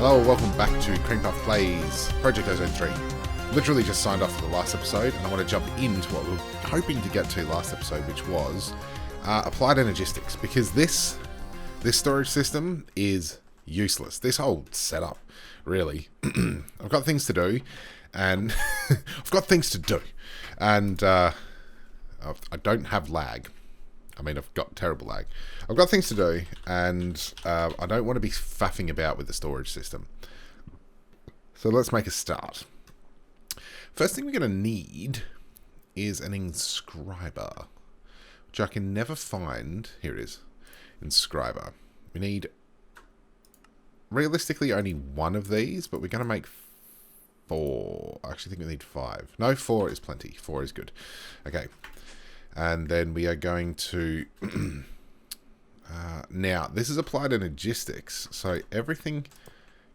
Hello, welcome back to Creampuff Plays Project Ozone 3. Literally just signed off for the last episode, and I want to jump into what we were hoping to get to last episode, which was applied energistics, because this storage system is useless. This whole setup, really. I've got things to do, and I don't have lag. I mean, I've got terrible lag. I've got things to do, and I don't want to be faffing about with the storage system. So let's make a start. First thing we're going to need is an inscriber, which I can never find. Here it is. Inscriber. We need, realistically, only one of these, but we're going to make 4. I actually think we need 5. No, 4 is plenty. 4 is good. Okay. And then we are going to... now, this is applied energistics, so everything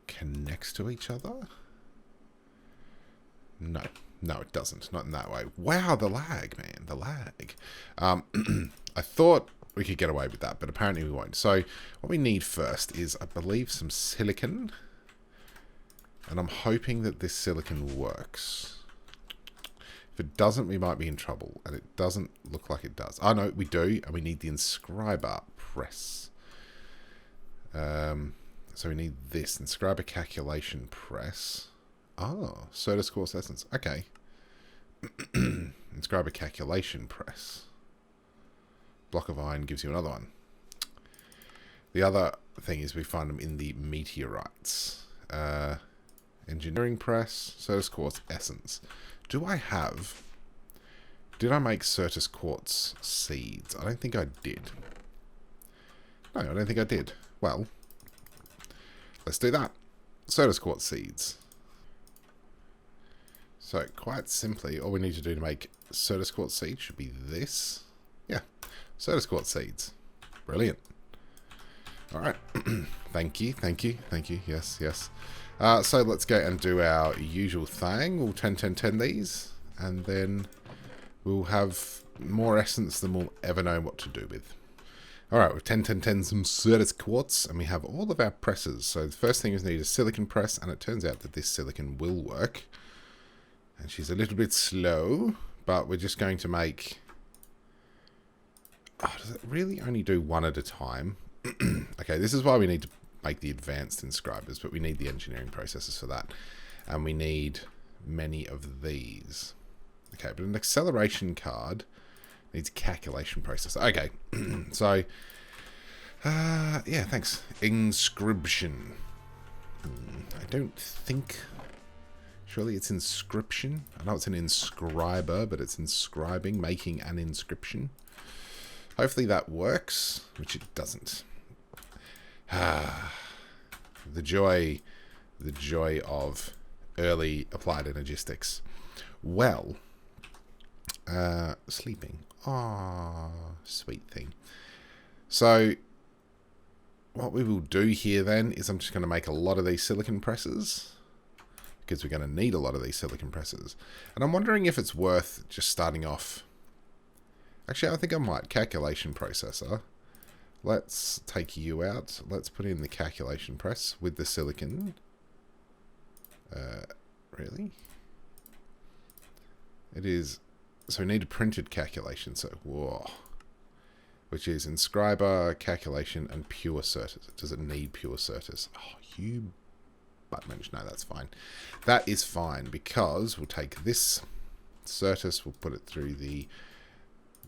connects to each other? No, it doesn't. Not in that way. Wow, the lag, man. The lag. I thought we could get away with that, but apparently we won't. So, what we need first is, I believe, some silicon. And I'm hoping that this silicon works. If it doesn't, we might be in trouble. And it doesn't look like it does. Oh, no, we do. And we need the inscriber press. So we need this. Inscriber calculation press. Oh, Certus Quartz Essence. Okay. Inscriber calculation press. Block of iron gives you another one. The other thing is we find them in the meteorites. Engineering press. Certus Quartz Essence. Did I make Certus Quartz seeds? I don't think I did. No, I don't think I did. Well, let's do that. Certus Quartz seeds. So, quite simply, all we need to do to make Certus Quartz seeds should be this. Yeah, Certus Quartz seeds. Brilliant. Alright. Thank you. Yes. So let's go and do our usual thing. We'll 10 these, and then we'll have more essence than we'll ever know what to do with. Alright, we've 10 some Certus Quartz, and we have all of our presses. So the first thing is need a silicon press, and it turns out that this silicon will work. And she's a little bit slow, but we're just going to make... Oh, does it really only do one at a time? Okay, this is why we need to make the advanced inscribers, but we need the engineering processes for that. And we need many of these. Okay, but an acceleration card needs a calculation processor. Okay, so, yeah, thanks. Inscription. I don't think... Surely it's inscription? I know it's an inscriber, but it's inscribing, making an inscription. Hopefully that works, which it doesn't. The joy of early applied energistics. Well, sleeping. Ah, sweet thing. So, what we will do here then is I'm just going to make a lot of these silicon presses, because we're going to need a lot of these silicon presses. And I'm wondering if it's worth just starting off. Actually, I think I might. Calculation processor. Let's take you out. Let's put in the calculation press with the silicon. Really? It is... So we need a printed calculation. So, whoa. Which is inscriber, calculation, and pure Certus. Does it need pure Certus? Oh, you buttmunch. No, that's fine. That is fine, because we'll take this Certus, we'll put it through the...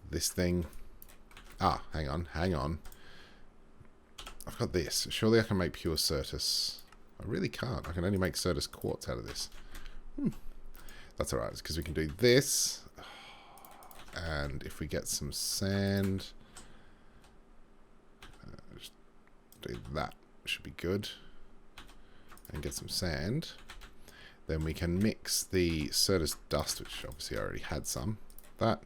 this thing. Ah, hang on. I've got this. Surely I can make pure Certus. I really can't. I can only make Certus Quartz out of this. That's alright, because we can do this. And if we get some sand, just do that. Should be good. And get some sand. Then we can mix the Certus dust, which obviously I already had some. That.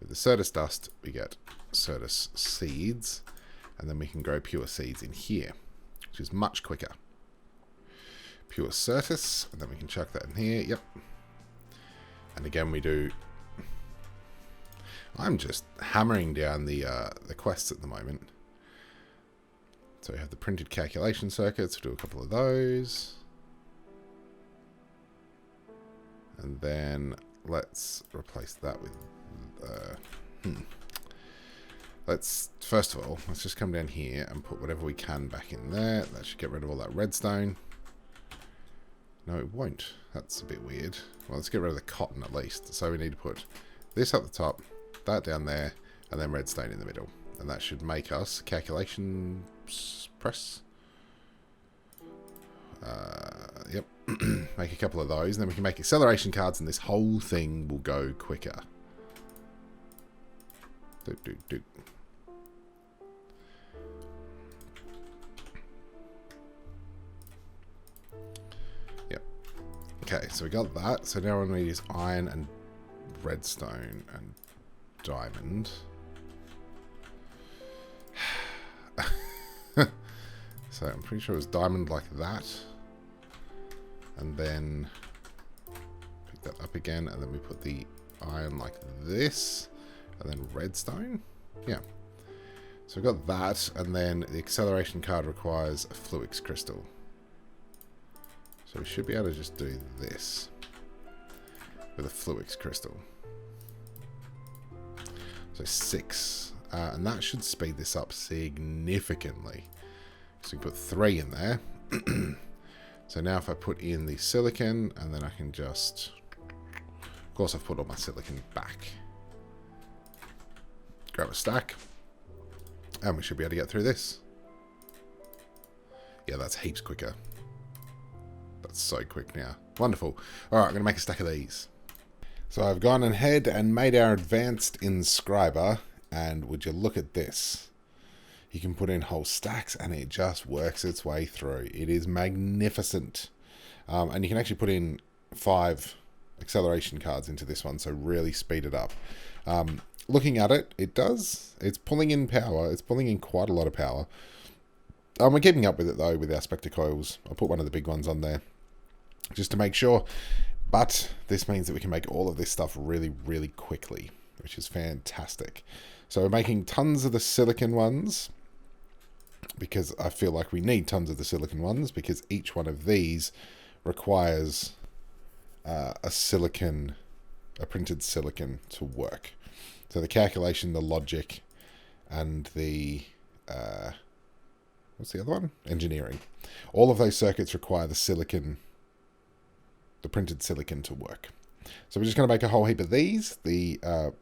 With the Certus dust, we get Certus seeds, and then we can grow pure seeds in here, which is much quicker. Pure Certus, and then we can chuck that in here. Yep. And again, we do... I'm just hammering down the quests at the moment. So we have the printed calculation circuits. We'll do a couple of those. And then let's replace that with... First of all, let's just come down here and put whatever we can back in there. That should get rid of all that redstone. No, it won't. That's a bit weird. Well, let's get rid of the cotton at least. So we need to put this up the top, that down there, and then redstone in the middle. And that should make us calculation press. Yep. Make a couple of those, and then we can make acceleration cards, and this whole thing will go quicker. Yep. Okay, so we got that. So now what we need is iron and redstone and diamond. So I'm pretty sure it was diamond like that. And then pick that up again, and then we put the iron like this, and then redstone. Yeah. So we've got that, and then the acceleration card requires a fluix crystal. So we should be able to just do this with a fluix crystal. So 6. And that should speed this up significantly. So we put 3 in there. So now if I put in the silicon, and then I can just... Of course I've put all my silicon back. Grab a stack. And we should be able to get through this. Yeah, that's heaps quicker. That's so quick now. Wonderful. Alright, I'm going to make a stack of these. So I've gone ahead and made our advanced inscriber. And would you look at this? You can put in whole stacks and it just works its way through. It is magnificent. And you can actually put in 5 acceleration cards into this one, so really speed it up. Looking at it, it's pulling in power. It's pulling in quite a lot of power. We're keeping up with it though with our spectacles. I'll put one of the big ones on there just to make sure. But this means that we can make all of this stuff really, really quickly, which is fantastic. So we're making tons of the silicon ones, because I feel like we need tons of the silicon ones, because each one of these requires a printed silicon to work. So the calculation, the logic, and the what's the other one? Engineering. All of those circuits require the silicon, the printed silicon to work. So we're just going to make a whole heap of these, the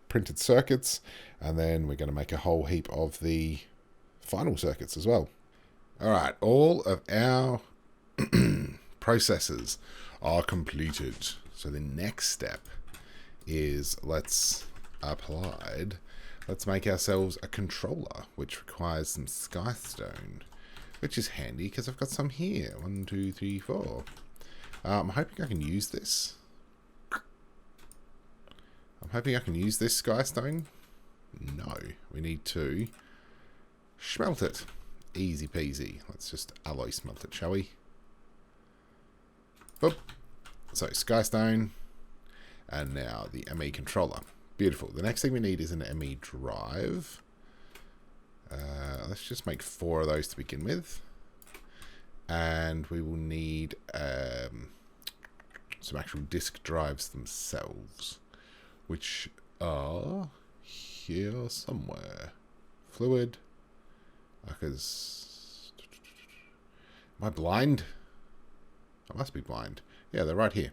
printed circuits, and then we're going to make a whole heap of the final circuits as well. Alright, all of our processes are completed. So the next step is let's make ourselves a controller, which requires some skystone, which is handy because I've got some here. 1, 2, 3, 4. I'm hoping I can use this. I'm hoping I can use this skystone. No, we need to smelt it. Easy peasy. Let's just alloy smelt it, shall we? Boop. So skystone, and now the ME controller. Beautiful. The next thing we need is an ME drive. Let's just make 4 of those to begin with, and we will need some actual disk drives themselves, which are here somewhere. Fluid. Because... Am I blind? I must be blind. Yeah, they're right here.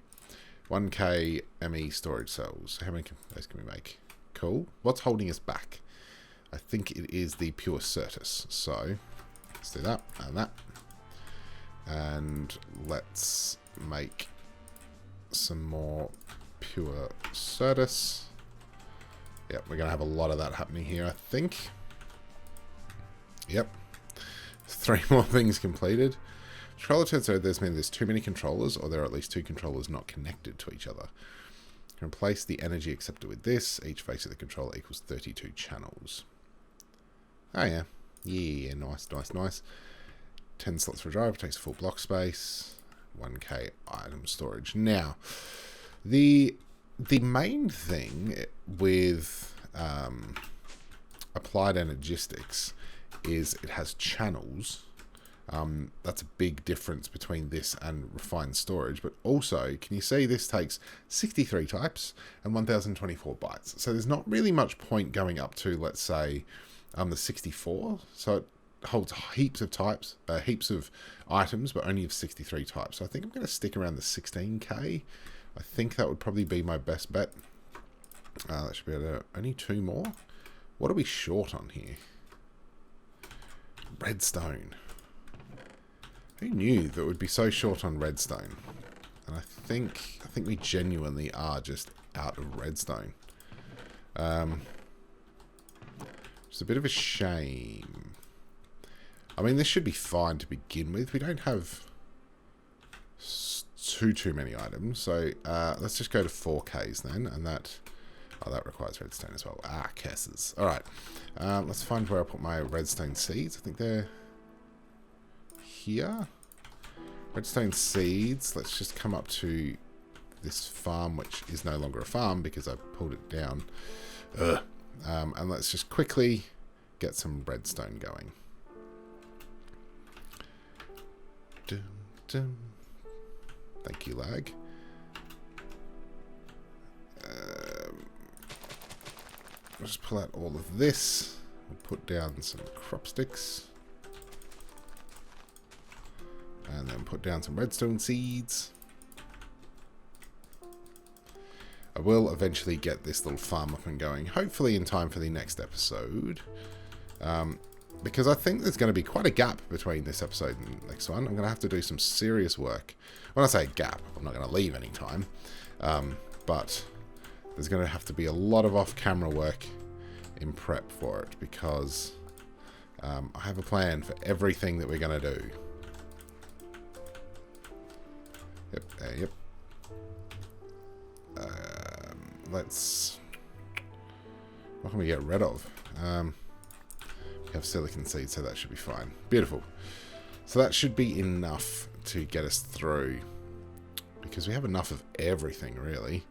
1K ME storage cells. How many of those can we make? Cool. What's holding us back? I think it is the pure Certus. So, let's do that and that. And let's make some more pure Certus. Yep, we're going to have a lot of that happening here, I think. Yep. 3 more things completed. Controller turns out there's too many controllers, or there are at least 2 controllers not connected to each other. Replace the energy acceptor with this. Each face of the controller equals 32 channels. Oh yeah. Yeah, nice, nice, nice. 10 slots for a drive, takes full block space. 1K item storage. Now, the main thing with applied Energistics is it has channels That's a big difference between this and refined storage. But also, can you see this takes 63 types and 1024 bytes? So there's not really much point going up to, let's say, the 64. So it holds heaps of types, heaps of items, but only of 63 types. So I think I'm going to stick around the 16k. I think that would probably be my best bet. That should be only 2 more. What are we short on here? Redstone. Who knew that we'd be so short on redstone? And I think we genuinely are just out of redstone. It's a bit of a shame. I mean, this should be fine to begin with. We don't have too many items, so let's just go to 4Ks then, and that requires redstone as well. Curses. All right, let's find where I put my redstone seeds. I think they're here. Redstone seeds. Let's just come up to this farm, which is no longer a farm because I pulled it down. And let's just quickly get some redstone going. Dum, dum. Thank you, lag. I'll just pull out all of this. We'll put down some crop sticks. And then put down some redstone seeds. I will eventually get this little farm up and going, hopefully in time for the next episode. Because I think there's going to be quite a gap between this episode and the next one. I'm going to have to do some serious work. When I say gap, I'm not going to leave any time. But there's going to have to be a lot of off-camera work in prep for it, because I have a plan for everything that we're going to do. Yep. Let's... What can we get rid of? We have silicon seeds, so that should be fine. Beautiful. So that should be enough to get us through, because we have enough of everything, really.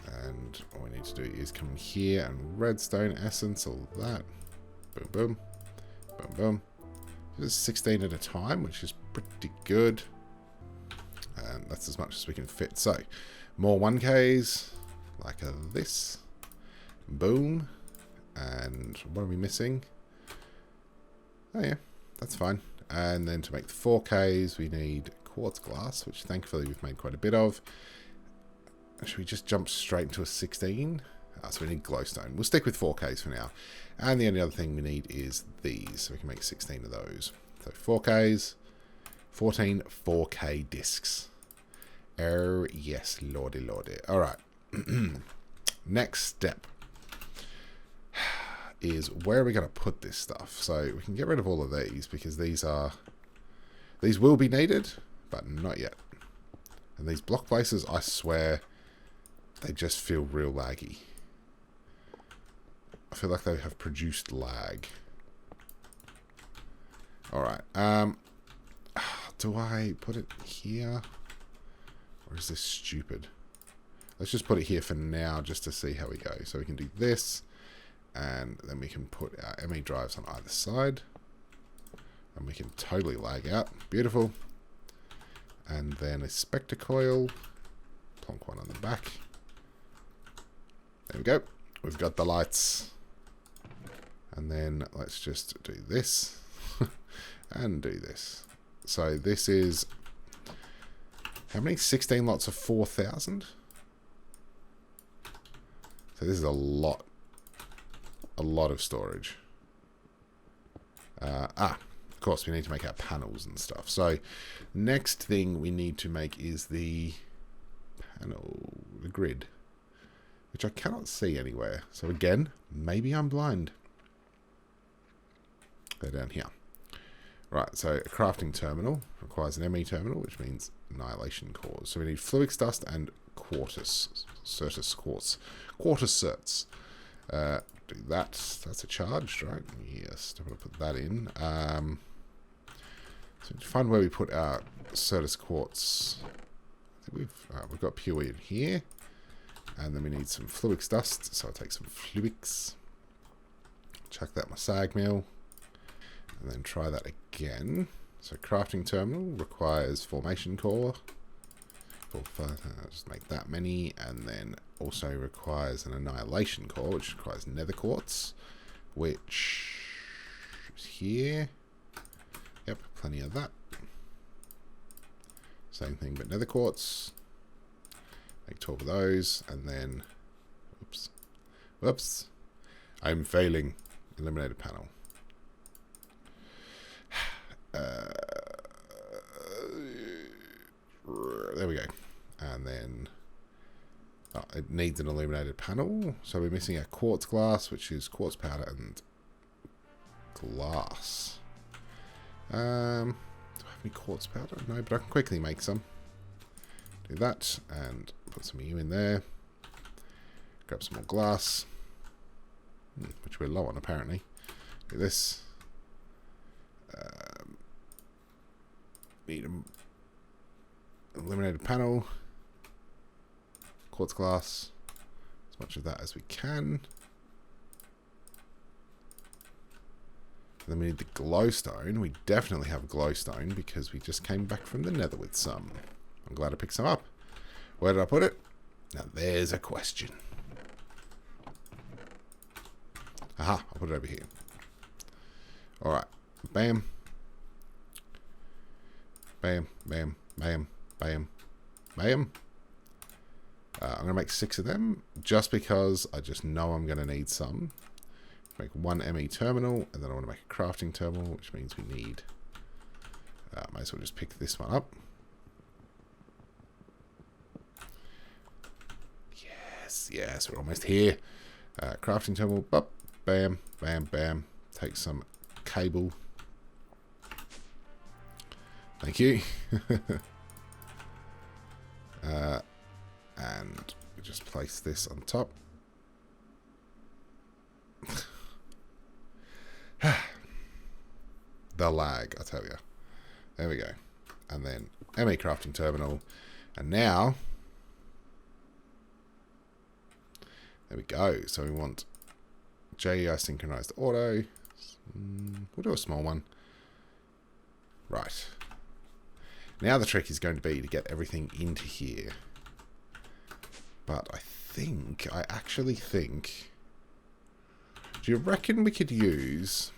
And all we need to do is come in here and redstone essence, all that. Boom, boom. Boom, boom. Just 16 at a time, which is pretty good. And that's as much as we can fit. So, more 1Ks, like this. Boom. And what are we missing? Oh yeah, that's fine. And then to make the 4Ks, we need quartz glass, which thankfully we've made quite a bit of. Should we just jump straight into a 16? So we need glowstone. We'll stick with 4Ks for now. And the only other thing we need is these, so we can make 16 of those. So 4Ks, 14 4K discs. Oh, yes, lordy, lordy. All right. Next step is where are we going to put this stuff? So we can get rid of all of these, because these will be needed, but not yet. And these block places, I swear, they just feel real laggy. I feel like they have produced lag. Alright. Do I put it here? Or is this stupid? Let's just put it here for now, just to see how we go. So we can do this, and then we can put our ME drives on either side. And we can totally lag out. Beautiful. And then a spectre coil. Plonk one on the back. There we go. We've got the lights. And then let's just do this. And do this. So this is... How many? 16 lots of 4,000? So this is a lot. A lot of storage. Of course, we need to make our panels and stuff. So next thing we need to make is the panel, the grid, which I cannot see anywhere. So again, maybe I'm blind. Go down here. Right, so a crafting terminal requires an ME terminal, which means annihilation cores. So we need fluix dust and quartz, quartz certs. Do that. That's a charged, right? Yes, I'm going to put that in. So to find where we put our Certus quartz. I think we've got pure in here, and then we need some fluix dust. So I'll take some fluix. Chuck that in my sag mill. And then try that again. So crafting terminal requires formation core. Just make that many. And then also requires an annihilation core, which requires nether quartz, which is here. Yep, plenty of that. Same thing, but nether quartz. Make 12 of those, and then, whoops, I'm failing. Eliminated panel. There we go. And then it needs an illuminated panel, so we're missing our quartz glass, which is quartz powder and glass. Do I have any quartz powder? No, but I can quickly make some. Do that and put some of you in there. Grab some more glass, which we're low on apparently. Do this. Need an illuminated panel. Quartz glass. As much of that as we can. Then we need the glowstone. We definitely have glowstone because we just came back from the nether with some. I'm glad I picked some up. Where did I put it? Now there's a question. Aha, I'll put it over here. Alright. Bam. Bam, bam, bam, bam, bam. I'm going to make 6 of them just because I just know I'm going to need some. Make one ME terminal, and then I want to make a crafting terminal, which means we need... might as well just pick this one up. Yes, we're almost here. Crafting terminal, up, bam, bam, bam. Take some cable. Thank you. And we just place this on top. The lag, I tell you. There we go. And then ME crafting terminal. And now, there we go. So we want JEI synchronized auto. We'll do a small one. Right. Now the trick is going to be to get everything into here. But I actually think... Do you reckon we could use...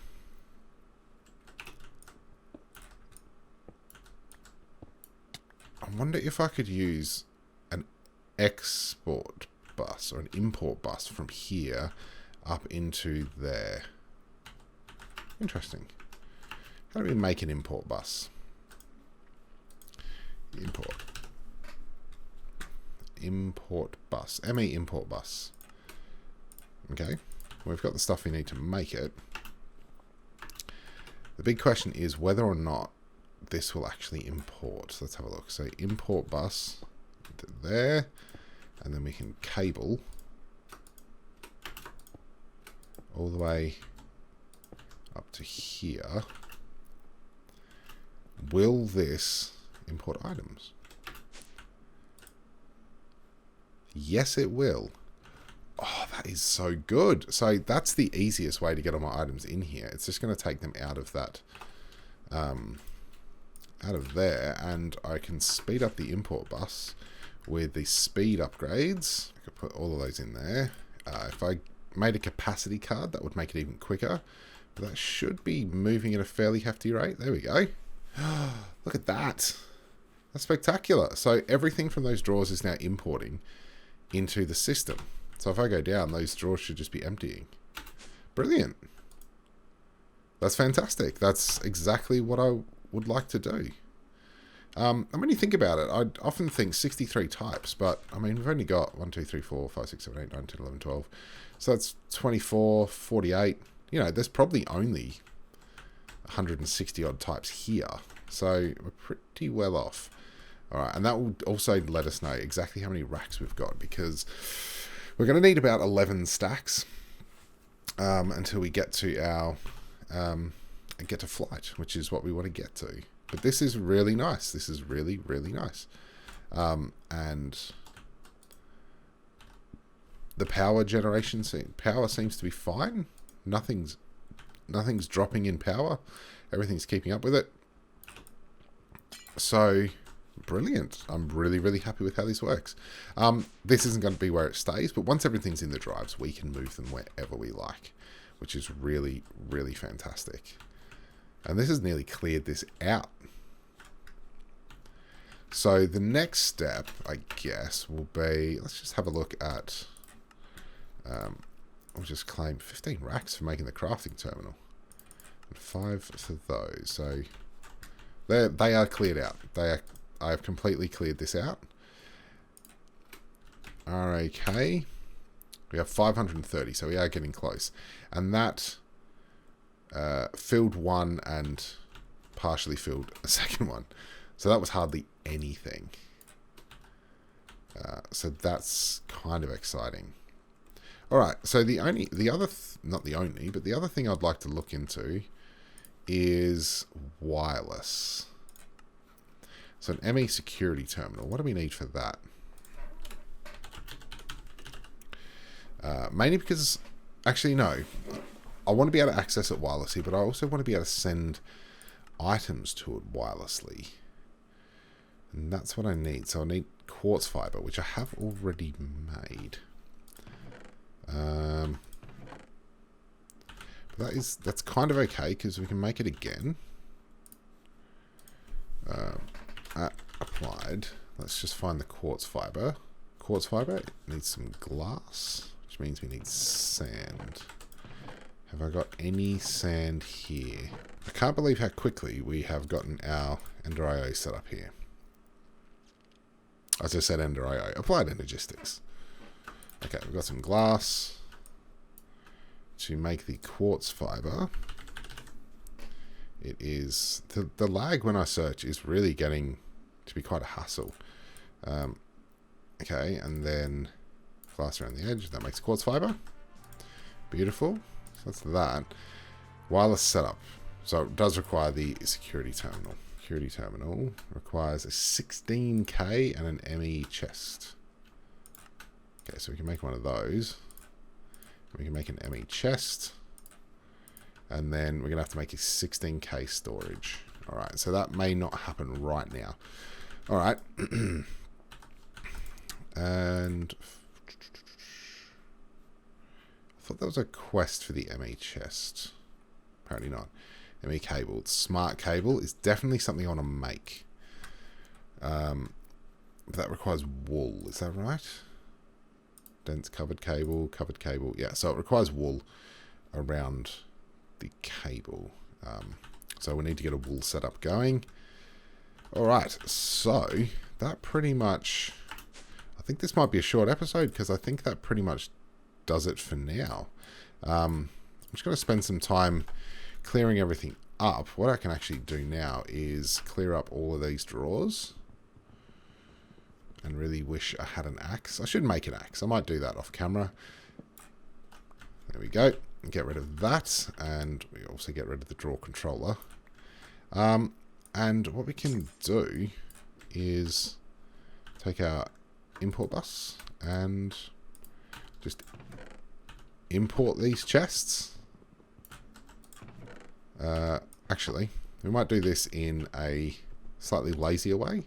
I wonder if I could use an export bus or an import bus from here up into there. Interesting. How do we make an import bus? Import bus. ME import bus. Okay. We've got the stuff we need to make it. The big question is whether or not this will actually import. So let's have a look. So import bus there, and then we can cable all the way up to here. Will this import items? Yes, it will. Oh, that is so good. So that's the easiest way to get all my items in here. It's just going to take them out of that, out of there, and I can speed up the import bus with the speed upgrades. I could put all of those in there. If I made a capacity card, that would make it even quicker. But that should be moving at a fairly hefty rate. There we go. Look at that. That's spectacular. So everything from those drawers is now importing into the system. So if I go down, those drawers should just be emptying. Brilliant. That's fantastic. That's exactly what I would like to do. And when you think about it, I often think 63 types, but I mean, we've only got 1, 2, 3, 4, 5, 6, 7, 8, 9, 10, 11, 12. So that's 24, 48. You know, there's probably only 160 odd types here. So we're pretty well off. All right, and that will also let us know exactly how many racks we've got, because we're going to need about 11 stacks until we get to our get to flight, which is what we want to get to. But this is really nice. This is really, really nice. And the power generation, power seems to be fine. Nothing's dropping in power. Everything's keeping up with it. So, brilliant. I'm really, really happy with how this works. This isn't going to be where it stays, but once everything's in the drives, we can move them wherever we like, which is really, really fantastic. And this has nearly cleared this out. So the next step, I guess, will be, let's just have a look at, we'll just claim 15 racks for making the crafting terminal. And 5 for those. So they are cleared out. I have completely cleared this out. Okay. We have 530, so we are getting close. And that filled one and partially filled a second one. So that was hardly anything. So that's kind of exciting. All right. So the other thing I'd like to look into is wireless. So an ME security terminal. What do we need for that? Mainly because, actually no, I want to be able to access it wirelessly, but I also want to be able to send items to it wirelessly. And that's what I need. So I need quartz fiber, which I have already made. But that's kind of okay because we can make it again. Applied. Let's just find the quartz fiber. Quartz fiber needs some glass, which means we need sand. Have I got any sand here? I can't believe how quickly we have gotten our Ender.io set up here. As I said, Ender.io. Applied Energistics. Okay, we've got some glass to make the quartz fiber. It is... The lag when I search is really getting to be quite a hassle. Okay, and then glass around the edge. That makes quartz fiber. Beautiful. So that's that. Wireless setup. So it does require the security terminal. Security terminal requires a 16K and an ME chest. Okay, so we can make one of those. We can make an ME chest. And then we're going to have to make a 16K storage. Alright, so that may not happen right now. Alright. And I thought there was a quest for the ME chest. Apparently not. ME cable. Smart cable is definitely something I want to make. But that requires wool. Is that right? Dense covered cable. Covered cable. Yeah, so it requires wool around the cable. So we need to get a wool setup going. Alright, so that pretty much... I think this might be a short episode because I think that pretty much does it for now. I'm just going to spend some time clearing everything up. What I can actually do now is clear up all of these drawers. And really wish I had an axe. I should make an axe. I might do that off camera. There we go. Get rid of that. And we also get rid of the drawer controller. And what we can do is take our import bus and just import these chests. Actually, we might do this in a slightly lazier way.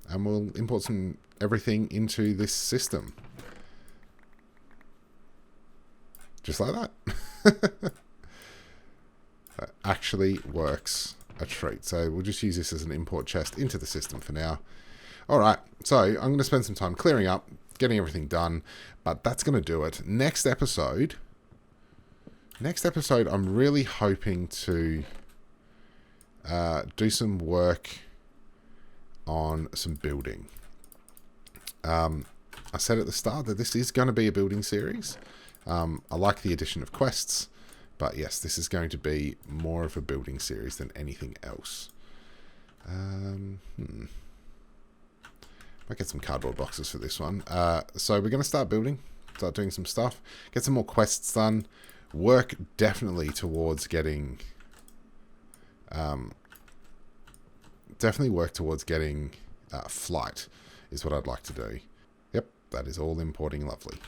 And we'll import everything into this system. Just like that. That actually works a treat. So we'll just use this as an import chest into the system for now. Alright, so I'm going to spend some time clearing up, getting everything done, but that's going to do it. Next episode, I'm really hoping to do some work on some building. I said at the start that this is going to be a building series. I like the addition of quests, but yes, this is going to be more of a building series than anything else. Might get some cardboard boxes for this one. So we're going to start building, start doing some stuff, get some more quests done, work definitely towards getting... flight is what I'd like to do. Yep, that is all importing lovely.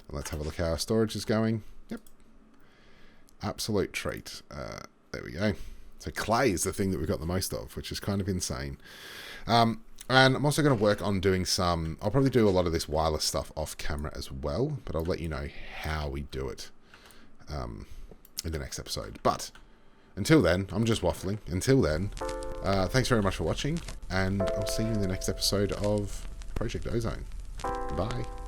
And let's have a look how our storage is going. Yep. Absolute treat. There we go. So clay is the thing that we've got the most of, which is kind of insane. And I'm also going to work on doing some... I'll probably do a lot of this wireless stuff off camera as well, but I'll let you know how we do it in the next episode. But until then, I'm just waffling. Until then, thanks very much for watching, and I'll see you in the next episode of Project Ozone. Bye.